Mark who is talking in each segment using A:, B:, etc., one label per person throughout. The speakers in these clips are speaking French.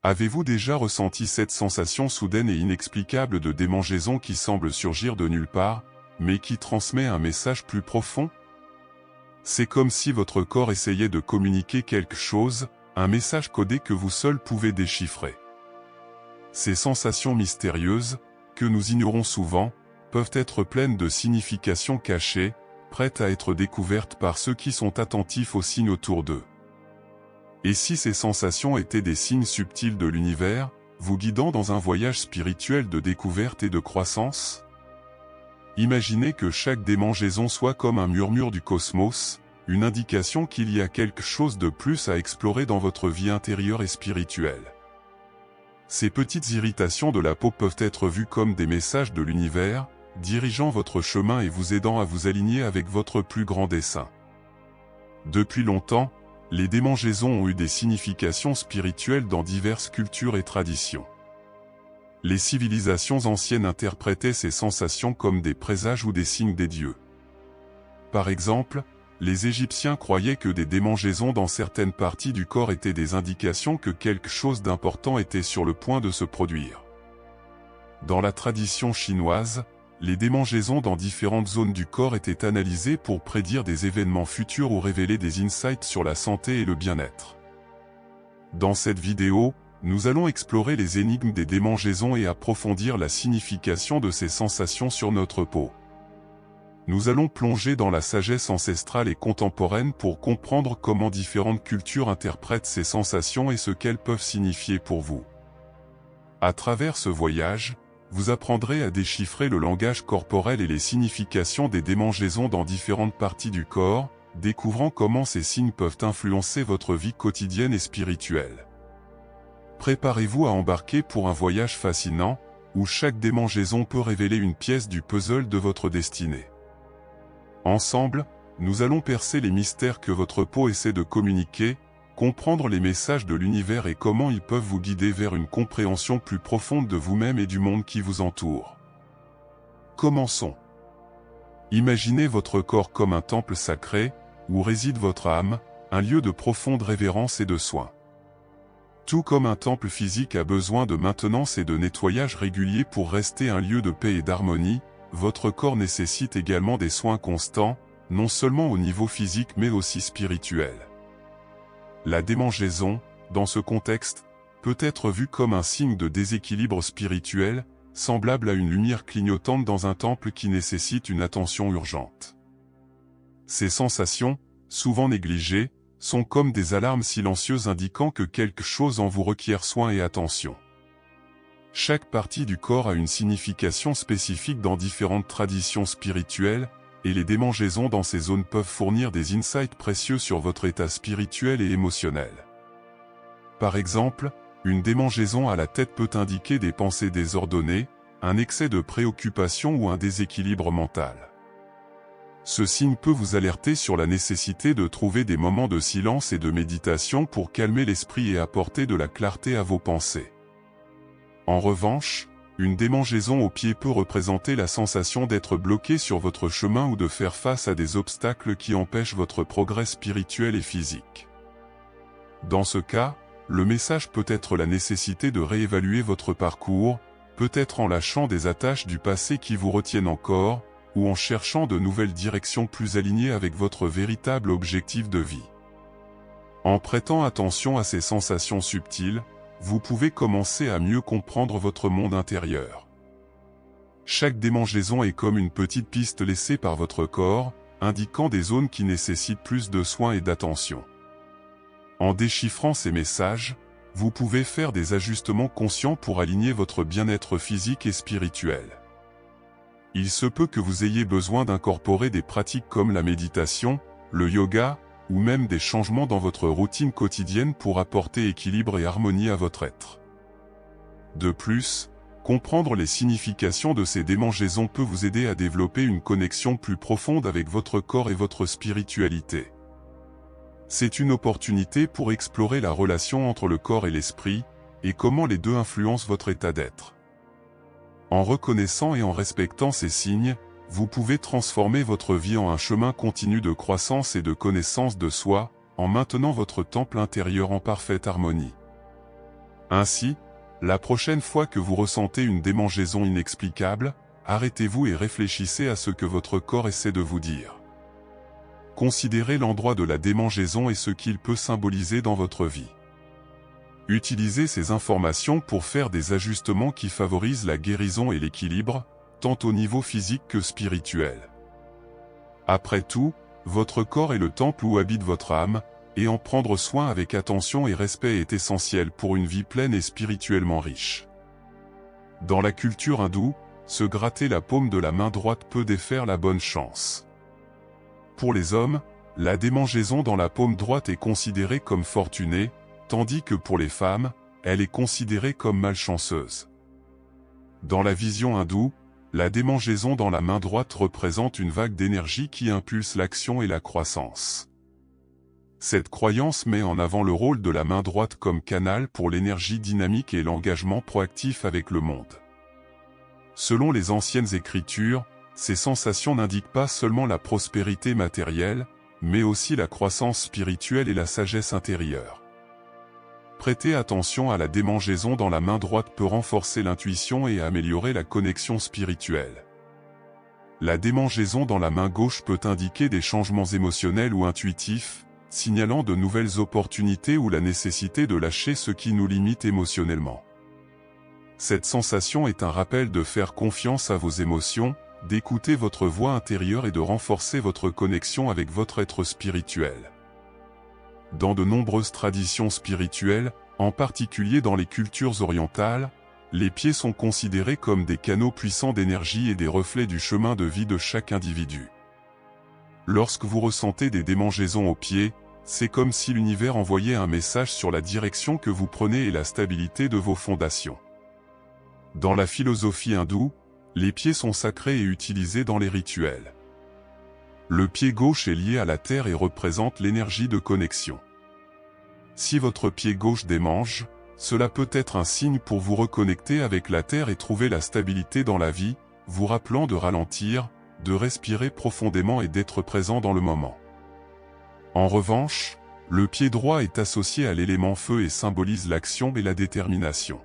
A: Avez-vous déjà ressenti cette sensation soudaine et inexplicable de démangeaison qui semble surgir de nulle part, mais qui transmet un message plus profond? C'est comme si votre corps essayait de communiquer quelque chose, un message codé que vous seul pouvez déchiffrer. Ces sensations mystérieuses, que nous ignorons souvent, peuvent être pleines de significations cachées, prêtes à être découvertes par ceux qui sont attentifs aux signes autour d'eux. Et si ces sensations étaient des signes subtils de l'univers, vous guidant dans un voyage spirituel de découverte et de croissance? Imaginez que chaque démangeaison soit comme un murmure du cosmos, une indication qu'il y a quelque chose de plus à explorer dans votre vie intérieure et spirituelle. Ces petites irritations de la peau peuvent être vues comme des messages de l'univers, dirigeant votre chemin et vous aidant à vous aligner avec votre plus grand dessein. Depuis longtemps, les démangeaisons ont eu des significations spirituelles dans diverses cultures et traditions. Les civilisations anciennes interprétaient ces sensations comme des présages ou des signes des dieux. Par exemple, les Égyptiens croyaient que des démangeaisons dans certaines parties du corps étaient des indications que quelque chose d'important était sur le point de se produire. Dans la tradition chinoise, les démangeaisons dans différentes zones du corps étaient analysées pour prédire des événements futurs ou révéler des insights sur la santé et le bien-être. Dans cette vidéo, nous allons explorer les énigmes des démangeaisons et approfondir la signification de ces sensations sur notre peau. Nous allons plonger dans la sagesse ancestrale et contemporaine pour comprendre comment différentes cultures interprètent ces sensations et ce qu'elles peuvent signifier pour vous. À travers ce voyage, vous apprendrez à déchiffrer le langage corporel et les significations des démangeaisons dans différentes parties du corps, découvrant comment ces signes peuvent influencer votre vie quotidienne et spirituelle. Préparez-vous à embarquer pour un voyage fascinant, où chaque démangeaison peut révéler une pièce du puzzle de votre destinée. Ensemble, nous allons percer les mystères que votre peau essaie de communiquer, comprendre les messages de l'univers et comment ils peuvent vous guider vers une compréhension plus profonde de vous-même et du monde qui vous entoure. Commençons. Imaginez votre corps comme un temple sacré, où réside votre âme, un lieu de profonde révérence et de soin. Tout comme un temple physique a besoin de maintenance et de nettoyage réguliers pour rester un lieu de paix et d'harmonie, votre corps nécessite également des soins constants, non seulement au niveau physique mais aussi spirituel. La démangeaison, dans ce contexte, peut être vue comme un signe de déséquilibre spirituel, semblable à une lumière clignotante dans un temple qui nécessite une attention urgente. Ces sensations, souvent négligées, sont comme des alarmes silencieuses indiquant que quelque chose en vous requiert soin et attention. Chaque partie du corps a une signification spécifique dans différentes traditions spirituelles, et les démangeaisons dans ces zones peuvent fournir des insights précieux sur votre état spirituel et émotionnel. Par exemple, une démangeaison à la tête peut indiquer des pensées désordonnées, un excès de préoccupation ou un déséquilibre mental. Ce signe peut vous alerter sur la nécessité de trouver des moments de silence et de méditation pour calmer l'esprit et apporter de la clarté à vos pensées. En revanche, une démangeaison au pied peut représenter la sensation d'être bloqué sur votre chemin ou de faire face à des obstacles qui empêchent votre progrès spirituel et physique. Dans ce cas, le message peut être la nécessité de réévaluer votre parcours, peut-être en lâchant des attaches du passé qui vous retiennent encore, ou en cherchant de nouvelles directions plus alignées avec votre véritable objectif de vie. En prêtant attention à ces sensations subtiles, vous pouvez commencer à mieux comprendre votre monde intérieur. Chaque démangeaison est comme une petite piste laissée par votre corps, indiquant des zones qui nécessitent plus de soins et d'attention. En déchiffrant ces messages, vous pouvez faire des ajustements conscients pour aligner votre bien-être physique et spirituel. Il se peut que vous ayez besoin d'incorporer des pratiques comme la méditation, le yoga, ou même des changements dans votre routine quotidienne pour apporter équilibre et harmonie à votre être. De plus, comprendre les significations de ces démangeaisons peut vous aider à développer une connexion plus profonde avec votre corps et votre spiritualité. C'est une opportunité pour explorer la relation entre le corps et l'esprit, et comment les deux influencent votre état d'être. En reconnaissant et en respectant ces signes, vous pouvez transformer votre vie en un chemin continu de croissance et de connaissance de soi, en maintenant votre temple intérieur en parfaite harmonie. Ainsi, la prochaine fois que vous ressentez une démangeaison inexplicable, arrêtez-vous et réfléchissez à ce que votre corps essaie de vous dire. Considérez l'endroit de la démangeaison et ce qu'il peut symboliser dans votre vie. Utilisez ces informations pour faire des ajustements qui favorisent la guérison et l'équilibre, tant au niveau physique que spirituel. Après tout, votre corps est le temple où habite votre âme, et en prendre soin avec attention et respect est essentiel pour une vie pleine et spirituellement riche. Dans la culture hindoue, se gratter la paume de la main droite peut défaire la bonne chance. Pour les hommes, la démangeaison dans la paume droite est considérée comme fortunée, tandis que pour les femmes, elle est considérée comme malchanceuse. Dans la vision hindoue, la démangeaison dans la main droite représente une vague d'énergie qui impulse l'action et la croissance. Cette croyance met en avant le rôle de la main droite comme canal pour l'énergie dynamique et l'engagement proactif avec le monde. Selon les anciennes écritures, ces sensations n'indiquent pas seulement la prospérité matérielle, mais aussi la croissance spirituelle et la sagesse intérieure. Prêter attention à la démangeaison dans la main droite peut renforcer l'intuition et améliorer la connexion spirituelle. La démangeaison dans la main gauche peut indiquer des changements émotionnels ou intuitifs, signalant de nouvelles opportunités ou la nécessité de lâcher ce qui nous limite émotionnellement. Cette sensation est un rappel de faire confiance à vos émotions, d'écouter votre voix intérieure et de renforcer votre connexion avec votre être spirituel. Dans de nombreuses traditions spirituelles, en particulier dans les cultures orientales, les pieds sont considérés comme des canaux puissants d'énergie et des reflets du chemin de vie de chaque individu. Lorsque vous ressentez des démangeaisons aux pieds, c'est comme si l'univers envoyait un message sur la direction que vous prenez et la stabilité de vos fondations. Dans la philosophie hindoue, les pieds sont sacrés et utilisés dans les rituels. Le pied gauche est lié à la terre et représente l'énergie de connexion. Si votre pied gauche démange, cela peut être un signe pour vous reconnecter avec la terre et trouver la stabilité dans la vie, vous rappelant de ralentir, de respirer profondément et d'être présent dans le moment. En revanche, le pied droit est associé à l'élément feu et symbolise l'action et la détermination.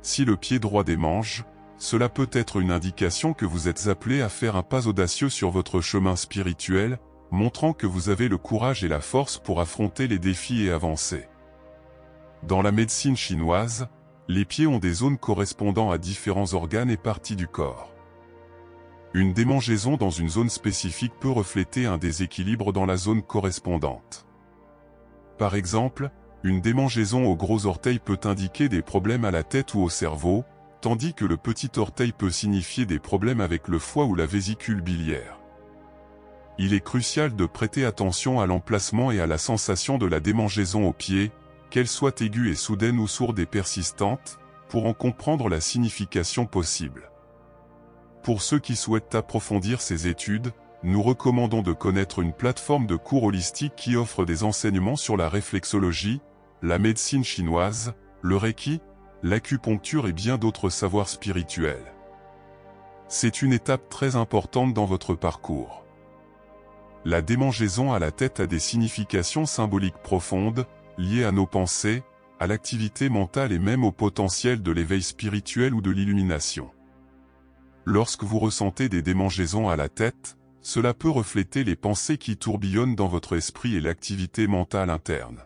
A: Si le pied droit démange, cela peut être une indication que vous êtes appelé à faire un pas audacieux sur votre chemin spirituel, montrant que vous avez le courage et la force pour affronter les défis et avancer. Dans la médecine chinoise, les pieds ont des zones correspondant à différents organes et parties du corps. Une démangeaison dans une zone spécifique peut refléter un déséquilibre dans la zone correspondante. Par exemple, une démangeaison au gros orteil peut indiquer des problèmes à la tête ou au cerveau, tandis que le petit orteil peut signifier des problèmes avec le foie ou la vésicule biliaire. Il est crucial de prêter attention à l'emplacement et à la sensation de la démangeaison au pied, qu'elle soit aiguë et soudaine ou sourde et persistante, pour en comprendre la signification possible. Pour ceux qui souhaitent approfondir ces études, nous recommandons de connaître une plateforme de cours holistiques qui offre des enseignements sur la réflexologie, la médecine chinoise, le Reiki, l'acupuncture et bien d'autres savoirs spirituels. C'est une étape très importante dans votre parcours. La démangeaison à la tête a des significations symboliques profondes, liées à nos pensées, à l'activité mentale et même au potentiel de l'éveil spirituel ou de l'illumination. Lorsque vous ressentez des démangeaisons à la tête, cela peut refléter les pensées qui tourbillonnent dans votre esprit et l'activité mentale interne.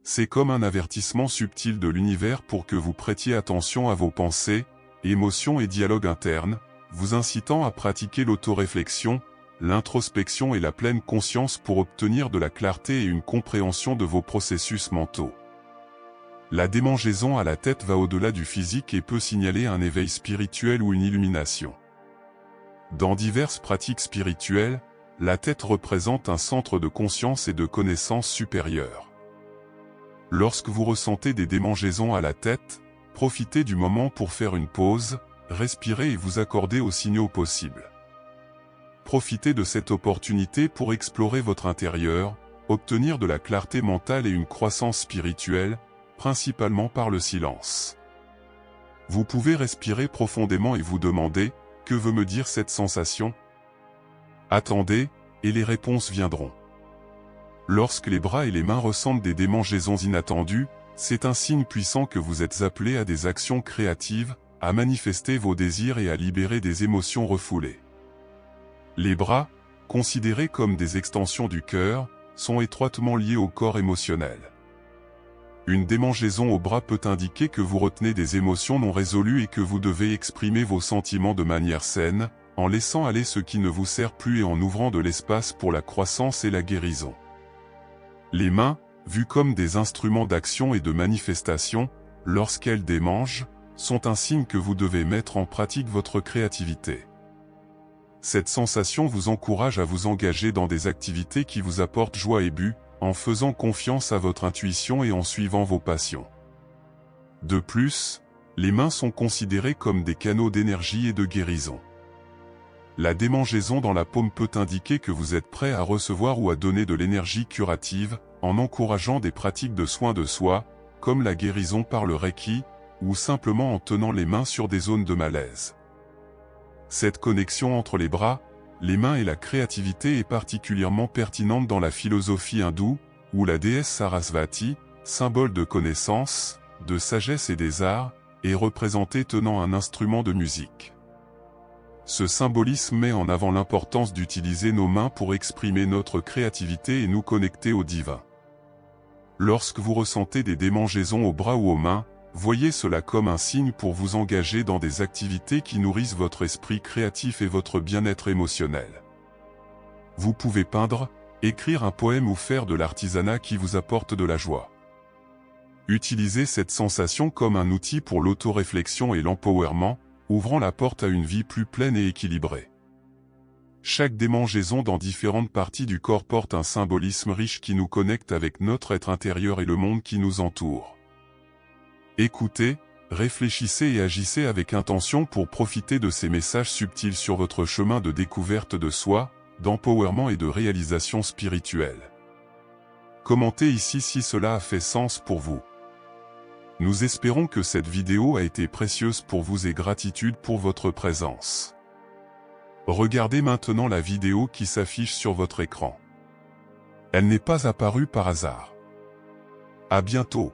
A: C'est comme un avertissement subtil de l'univers pour que vous prêtiez attention à vos pensées, émotions et dialogues internes, vous incitant à pratiquer l'autoréflexion, l'introspection et la pleine conscience pour obtenir de la clarté et une compréhension de vos processus mentaux. La démangeaison à la tête va au-delà du physique et peut signaler un éveil spirituel ou une illumination. Dans diverses pratiques spirituelles, la tête représente un centre de conscience et de connaissance supérieure. Lorsque vous ressentez des démangeaisons à la tête, profitez du moment pour faire une pause, respirer et vous accorder aux signaux possibles. Profitez de cette opportunité pour explorer votre intérieur, obtenir de la clarté mentale et une croissance spirituelle, principalement par le silence. Vous pouvez respirer profondément et vous demander, que veut me dire cette sensation? Attendez, et les réponses viendront. Lorsque les bras et les mains ressentent des démangeaisons inattendues, C'est un signe puissant que vous êtes appelé à des actions créatives, à manifester vos désirs et à libérer des émotions refoulées. Les bras, considérés comme des extensions du cœur, sont étroitement liés au corps émotionnel. Une démangeaison au bras peut indiquer que vous retenez des émotions non résolues et que vous devez exprimer vos sentiments de manière saine, en laissant aller ce qui ne vous sert plus et en ouvrant de l'espace pour la croissance et la guérison. Les mains, vues comme des instruments d'action et de manifestation, lorsqu'elles démangent, sont un signe que vous devez mettre en pratique votre créativité. Cette sensation vous encourage à vous engager dans des activités qui vous apportent joie et but, en faisant confiance à votre intuition et en suivant vos passions. De plus, les mains sont considérées comme des canaux d'énergie et de guérison. La démangeaison dans la paume peut indiquer que vous êtes prêt à recevoir ou à donner de l'énergie curative, en encourageant des pratiques de soins de soi, comme la guérison par le Reiki, ou simplement en tenant les mains sur des zones de malaise. Cette connexion entre les bras, les mains et la créativité est particulièrement pertinente dans la philosophie hindoue, où la déesse Sarasvati, symbole de connaissance, de sagesse et des arts, est représentée tenant un instrument de musique. Ce symbolisme met en avant l'importance d'utiliser nos mains pour exprimer notre créativité et nous connecter au divin. Lorsque vous ressentez des démangeaisons aux bras ou aux mains, voyez cela comme un signe pour vous engager dans des activités qui nourrissent votre esprit créatif et votre bien-être émotionnel. Vous pouvez peindre, écrire un poème ou faire de l'artisanat qui vous apporte de la joie. Utilisez cette sensation comme un outil pour l'autoréflexion et l'empowerment, ouvrant la porte à une vie plus pleine et équilibrée. Chaque démangeaison dans différentes parties du corps porte un symbolisme riche qui nous connecte avec notre être intérieur et le monde qui nous entoure. Écoutez, réfléchissez et agissez avec intention pour profiter de ces messages subtils sur votre chemin de découverte de soi, d'empowerment et de réalisation spirituelle. Commentez ici si cela a fait sens pour vous. Nous espérons que cette vidéo a été précieuse pour vous et gratitude pour votre présence. Regardez maintenant la vidéo qui s'affiche sur votre écran. Elle n'est pas apparue par hasard. À bientôt.